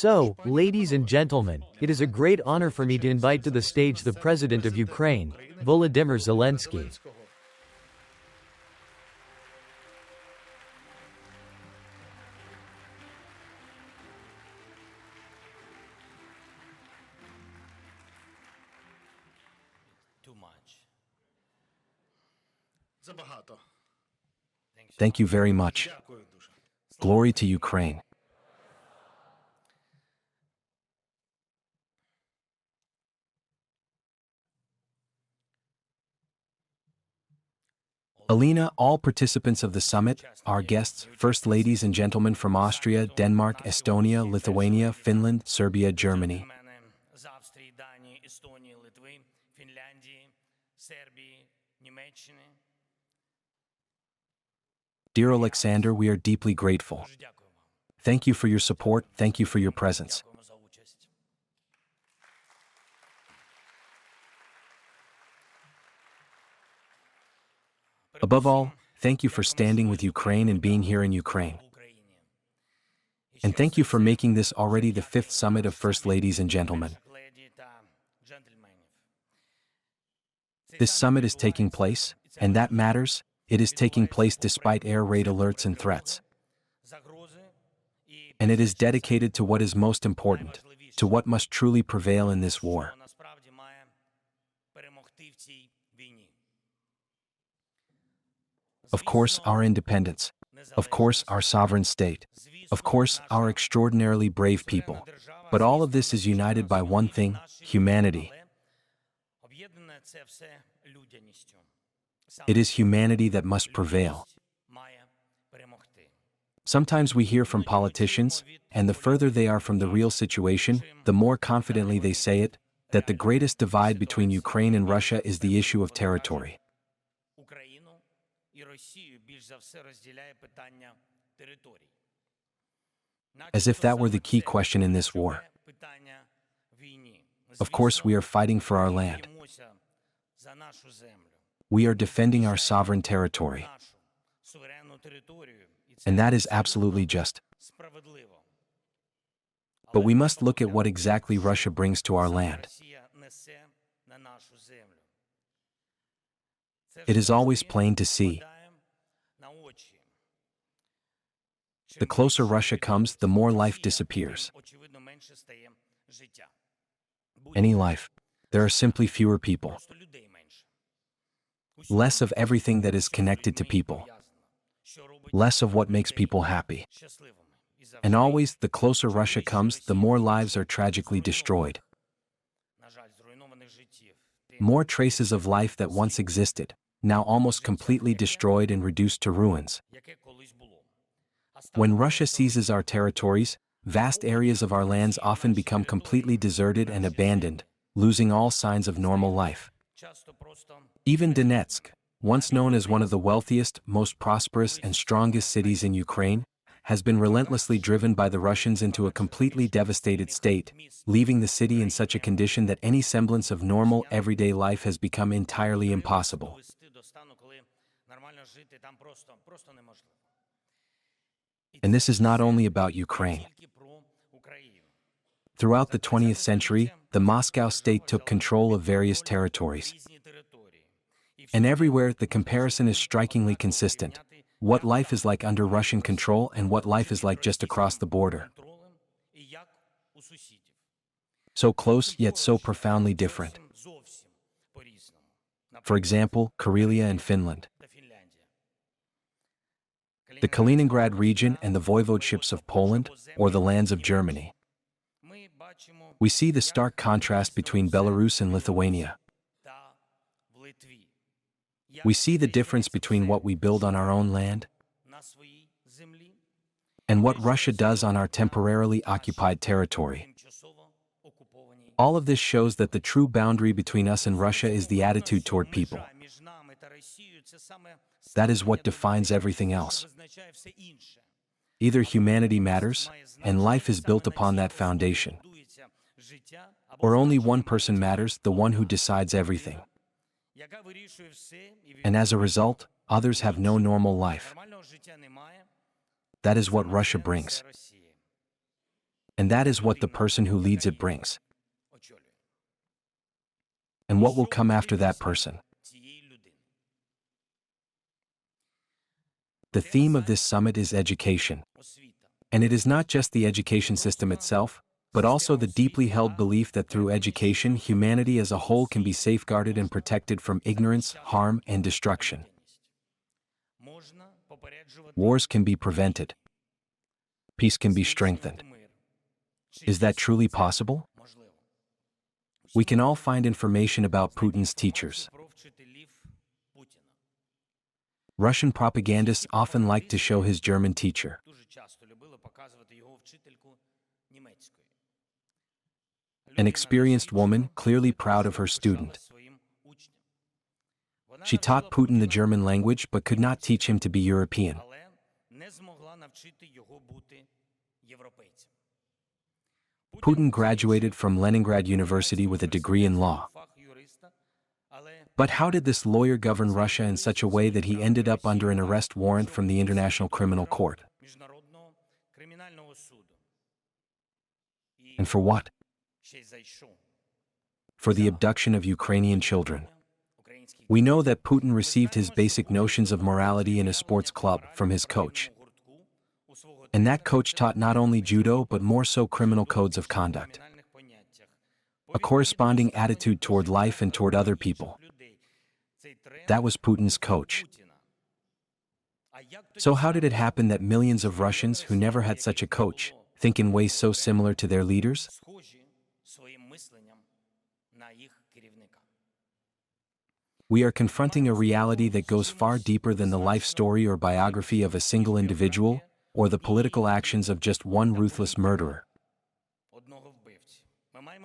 So, ladies and gentlemen, it is a great honor for me to invite to the stage the President of Ukraine, Volodymyr Zelensky. Thank you very much. Glory to Ukraine. Alina, all participants of the summit, our guests, first ladies and gentlemen from Austria, Denmark, Estonia, Lithuania, Finland, Serbia, Germany. Dear Alexander, we are deeply grateful. Thank you for your support, thank you for your presence. Above all, thank you for standing with Ukraine and being here in Ukraine. And thank you for making this already the 5th summit of First Ladies and Gentlemen. This summit is taking place, and that matters. It is taking place despite air raid alerts and threats. And it is dedicated to what is most important, to what must truly prevail in this war. Of course, our independence. Of course, our sovereign state. Of course, our extraordinarily brave people. But all of this is united by one thing: humanity. It is humanity that must prevail. Sometimes we hear from politicians, and the further they are from the real situation, the more confidently they say it, that the greatest divide between Ukraine and Russia is the issue of territory. As if that were the key question in this war. Of course, we are fighting for our land. We are defending our sovereign territory. And that is absolutely just. But we must look at what exactly Russia brings to our land. It is always plain to see. The closer Russia comes, the more life disappears. Any life. There are simply fewer people. Less of everything that is connected to people. Less of what makes people happy. And always, the closer Russia comes, the more lives are tragically destroyed. More traces of life that once existed, now almost completely destroyed and reduced to ruins. When Russia seizes our territories, vast areas of our lands often become completely deserted and abandoned, losing all signs of normal life. Even Donetsk, once known as one of the wealthiest, most prosperous, and strongest cities in Ukraine, has been relentlessly driven by the Russians into a completely devastated state, leaving the city in such a condition that any semblance of normal, everyday life has become entirely impossible. And this is not only about Ukraine. Throughout the 20th century, the Moscow state took control of various territories. And everywhere, the comparison is strikingly consistent. What life is like under Russian control and what life is like just across the border. So close, yet so profoundly different. For example, Karelia and Finland. The Kaliningrad region and the voivodeships of Poland, or the lands of Germany. We see the stark contrast between Belarus and Lithuania. We see the difference between what we build on our own land and what Russia does on our temporarily occupied territory. All of this shows that the true boundary between us and Russia is the attitude toward people. That is what defines everything else. Either humanity matters, and life is built upon that foundation, or only one person matters, the one who decides everything. And as a result, others have no normal life. That is what Russia brings. And that is what the person who leads it brings. And what will come after that person? The theme of this summit is education. And it is not just the education system itself, but also the deeply held belief that through education, humanity as a whole can be safeguarded and protected from ignorance, harm, and destruction. Wars can be prevented. Peace can be strengthened. Is that truly possible? We can all find information about Putin's teachers. Russian propagandists often like to show his German teacher. An experienced woman, clearly proud of her student. She taught Putin the German language but could not teach him to be European. Putin graduated from Leningrad University with a degree in law. But how did this lawyer govern Russia in such a way that he ended up under an arrest warrant from the International Criminal Court? And for what? For the abduction of Ukrainian children. We know that Putin received his basic notions of morality in a sports club from his coach. And that coach taught not only judo but more so criminal codes of conduct. A corresponding attitude toward life and toward other people. That was Putin's coach. So how did it happen that millions of Russians who never had such a coach think in ways so similar to their leaders? We are confronting a reality that goes far deeper than the life story or biography of a single individual, or the political actions of just one ruthless murderer.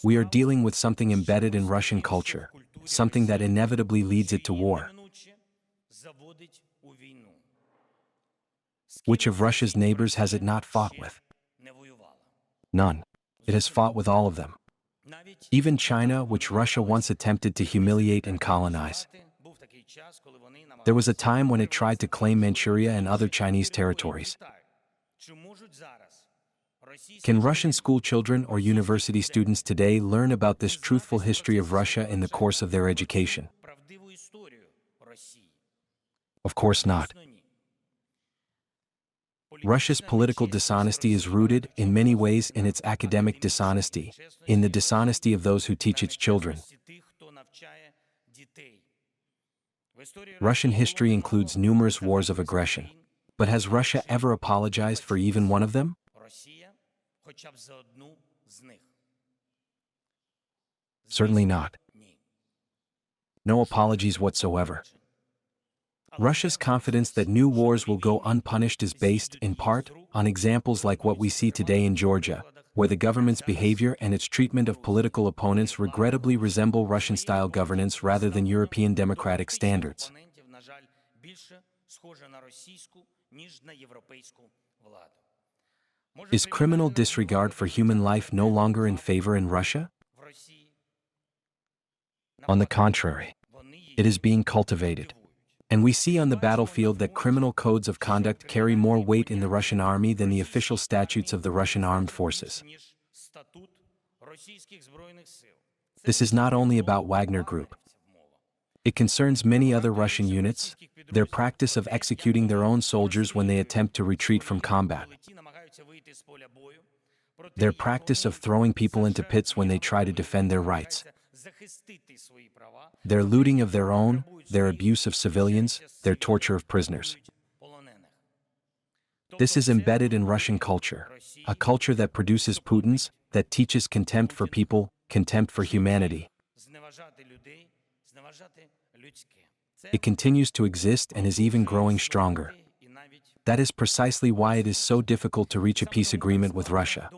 We are dealing with something embedded in Russian culture, something that inevitably leads it to war. Which of Russia's neighbors has it not fought with? None. It has fought with all of them. Even China, which Russia once attempted to humiliate and colonize. There was a time when it tried to claim Manchuria and other Chinese territories. Can Russian school children or university students today learn about this truthful history of Russia in the course of their education? Of course not. Russia's political dishonesty is rooted, in many ways, in its academic dishonesty, in the dishonesty of those who teach its children. Russian history includes numerous wars of aggression. But has Russia ever apologized for even one of them? Certainly not. No apologies whatsoever. Russia's confidence that new wars will go unpunished is based, in part, on examples like what we see today in Georgia, where the government's behavior and its treatment of political opponents regrettably resemble Russian-style governance rather than European democratic standards. Is criminal disregard for human life no longer in favor in Russia? On the contrary, it is being cultivated. And we see on the battlefield that criminal codes of conduct carry more weight in the Russian army than the official statutes of the Russian armed forces. This is not only about Wagner Group. It concerns many other Russian units, their practice of executing their own soldiers when they attempt to retreat from combat. Their practice of throwing people into pits when they try to defend their rights. Their looting of their own, their abuse of civilians, their torture of prisoners. This is embedded in Russian culture, a culture that produces Putins, that teaches contempt for people, contempt for humanity. It continues to exist and is even growing stronger. That is precisely why it is so difficult to reach a peace agreement with Russia.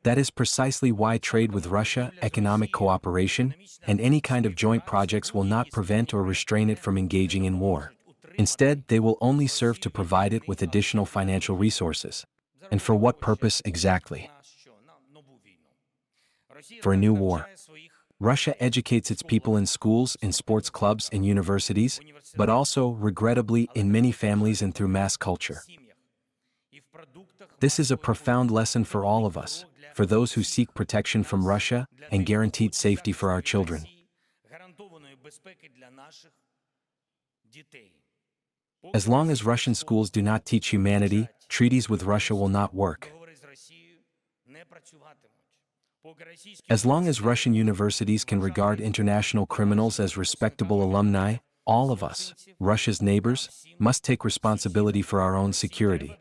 That is precisely why trade with Russia, economic cooperation, and any kind of joint projects will not prevent or restrain it from engaging in war. Instead, they will only serve to provide it with additional financial resources. And for what purpose exactly? For a new war. Russia educates its people in schools, in sports clubs, in universities, but also, regrettably, in many families and through mass culture. This is a profound lesson for all of us, for those who seek protection from Russia and guaranteed safety for our children. As long as Russian schools do not teach humanity, treaties with Russia will not work. As long as Russian universities can regard international criminals as respectable alumni, all of us, Russia's neighbors, must take responsibility for our own security.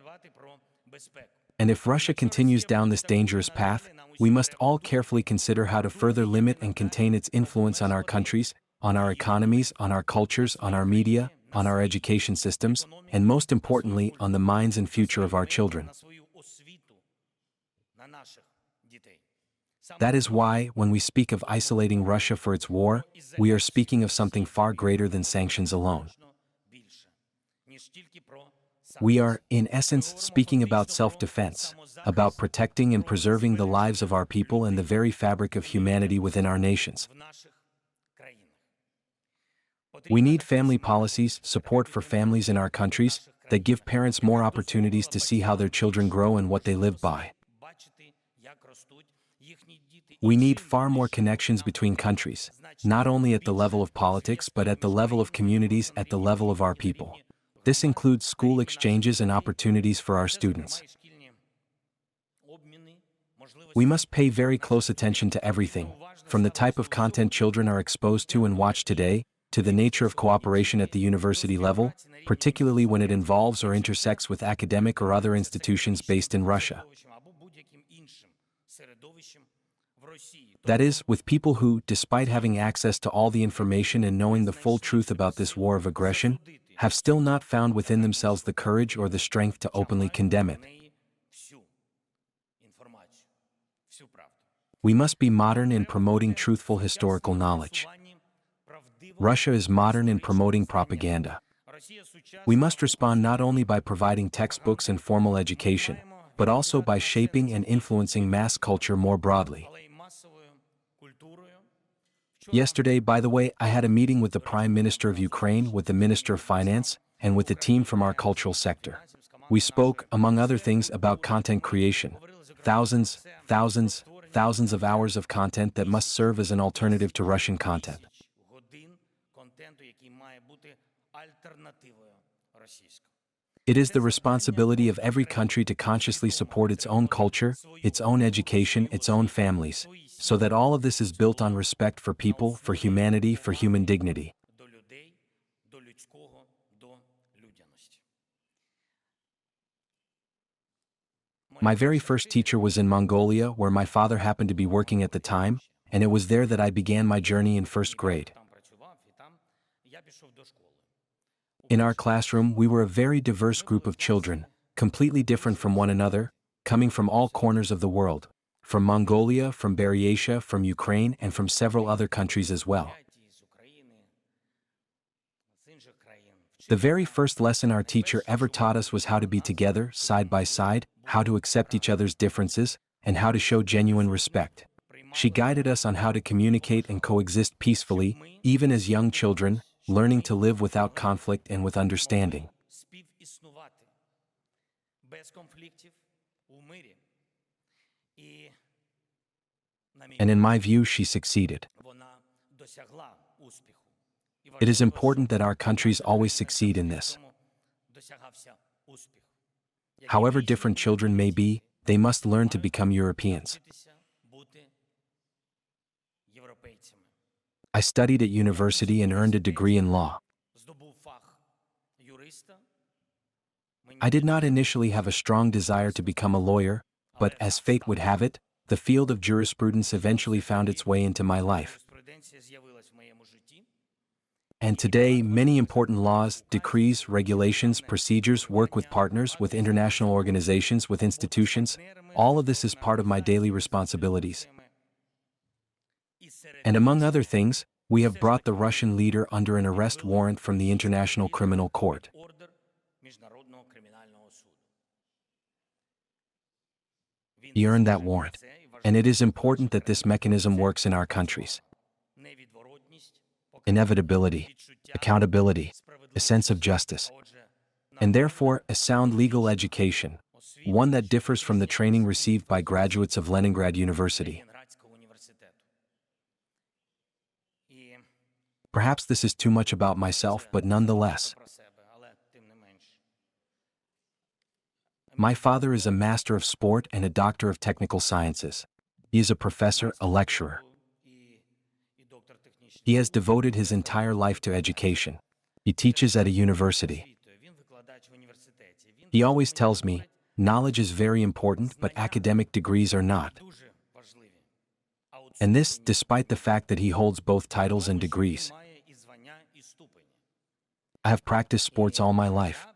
And if Russia continues down this dangerous path, we must all carefully consider how to further limit and contain its influence on our countries, on our economies, on our cultures, on our media, on our education systems, and most importantly, on the minds and future of our children. That is why, when we speak of isolating Russia for its war, we are speaking of something far greater than sanctions alone. We are, in essence, speaking about self-defense, about protecting and preserving the lives of our people and the very fabric of humanity within our nations. We need family policies, support for families in our countries, that give parents more opportunities to see how their children grow and what they live by. We need far more connections between countries, not only at the level of politics but at the level of communities, at the level of our people. This includes school exchanges and opportunities for our students. We must pay very close attention to everything, from the type of content children are exposed to and watch today, to the nature of cooperation at the university level, particularly when it involves or intersects with academic or other institutions based in Russia. That is, with people who, despite having access to all the information and knowing the full truth about this war of aggression, have still not found within themselves the courage or the strength to openly condemn it. We must be modern in promoting truthful historical knowledge. Russia is modern in promoting propaganda. We must respond not only by providing textbooks and formal education, but also by shaping and influencing mass culture more broadly. Yesterday, by the way, I had a meeting with the Prime Minister of Ukraine, with the Minister of Finance, and with the team from our cultural sector. We spoke, among other things, about content creation. Thousands of hours of content that must serve as an alternative to Russian content. It is the responsibility of every country to consciously support its own culture, its own education, its own families, so that all of this is built on respect for people, for humanity, for human dignity. My very first teacher was in Mongolia, where my father happened to be working at the time, and it was there that I began my journey in first grade. In our classroom, we were a very diverse group of children, completely different from one another, coming from all corners of the world, from Mongolia, from Buryatia, from Ukraine, and from several other countries as well. The very first lesson our teacher ever taught us was how to be together, side by side, how to accept each other's differences, and how to show genuine respect. She guided us on how to communicate and coexist peacefully, even as young children, learning to live without conflict and with understanding. And in my view, she succeeded. It is important that our countries always succeed in this. However different children may be, they must learn to become Europeans. I studied at university and earned a degree in law. I did not initially have a strong desire to become a lawyer, but as fate would have it, the field of jurisprudence eventually found its way into my life. And today, many important laws, decrees, regulations, procedures, work with partners, with international organizations, with institutions, all of this is part of my daily responsibilities. And among other things, we have brought the Russian leader under an arrest warrant from the International Criminal Court. He earned that warrant. And it is important that this mechanism works in our countries. Inevitability, accountability, a sense of justice, and therefore a sound legal education, one that differs from the training received by graduates of Leningrad University. Perhaps this is too much about myself, but nonetheless. My father is a master of sport and a doctor of technical sciences. He is a professor, a lecturer. He has devoted his entire life to education. He teaches at a university. He always tells me, knowledge is very important, but academic degrees are not. And this, despite the fact that he holds both titles and degrees. I have practiced sports all my life.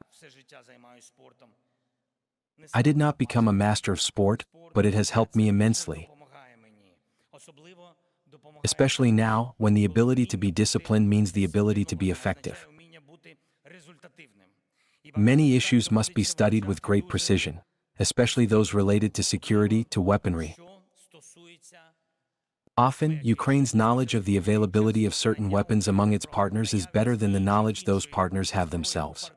I did not become a master of sport, but it has helped me immensely. Especially now, when the ability to be disciplined means the ability to be effective. Many issues must be studied with great precision, especially those related to security, to weaponry. Often, Ukraine's knowledge of the availability of certain weapons among its partners is better than the knowledge those partners have themselves.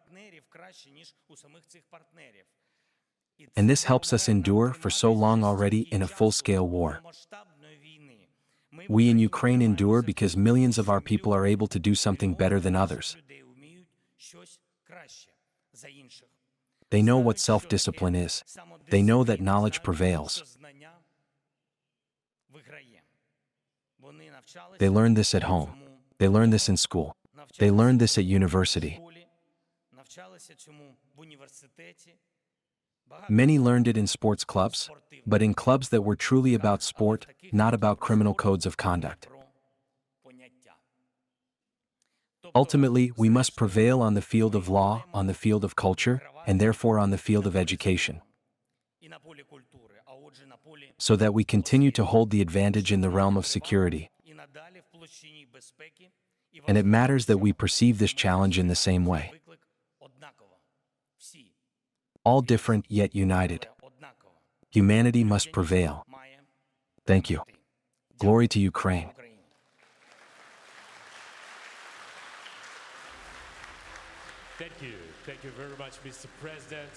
And this helps us endure for so long already in a full-scale war. We in Ukraine endure because millions of our people are able to do something better than others. They know what self-discipline is. They know that knowledge prevails. They learn this at home. They learn this in school. They learn this at university. Many learned it in sports clubs, but in clubs that were truly about sport, not about criminal codes of conduct. Ultimately, we must prevail on the field of law, on the field of culture, and therefore on the field of education, so that we continue to hold the advantage in the realm of security. And it matters that we perceive this challenge in the same way. All different, yet united. Humanity must prevail. Thank you. Glory to Ukraine. Thank you. Thank you very much, Mr. President.